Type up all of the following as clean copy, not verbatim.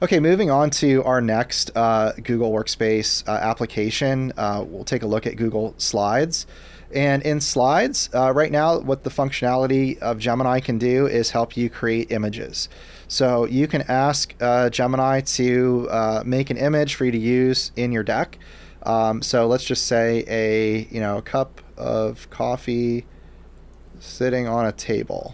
Okay, moving on to our next Google Workspace application, we'll take a look at Google Slides. And in Slides, right now, what the functionality of Gemini can do is help you create images. So you can ask Gemini to make an image for you to use in your deck. So let's just say a cup of coffee sitting on a table,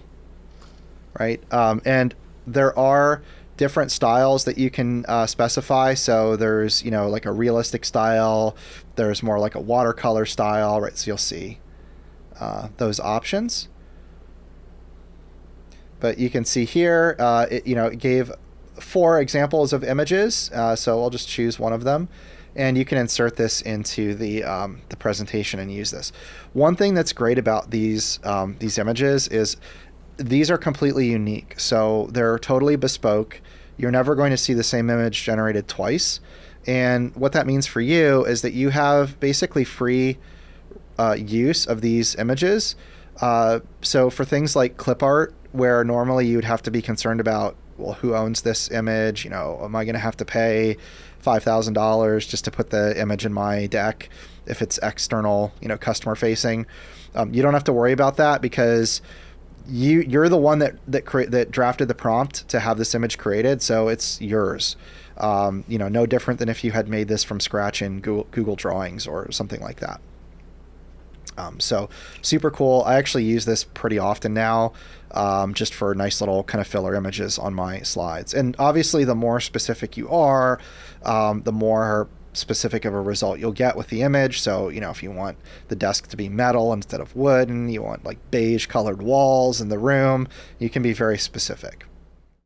right? And there are different styles that you can specify. So there's like a realistic style, there's more like a watercolor style, right? So you'll see those options. But you can see here, it gave 4 examples of images. So I'll just choose one of them, and you can insert this into the presentation and use this. One thing that's great about these images is these are completely unique. So they're totally bespoke. You're never going to see the same image generated twice. And what that means for you is that you have basically free use of these images. So for things like clip art, where normally you'd have to be concerned about, well, who owns this image? Am I going to have to pay $5,000 just to put the image in my deck if it's external, customer facing? You don't have to worry about that, because you're the one that drafted the prompt to have this image created, so it's yours. No different than if you had made this from scratch in Google Drawings or something like that. So super cool. I actually use this pretty often now, just for nice little kind of filler images on my slides. And obviously, the more specific you are, the more specific of a result you'll get with the image. So if you want the desk to be metal instead of wood, and you want like beige colored walls in the room, you can be very specific.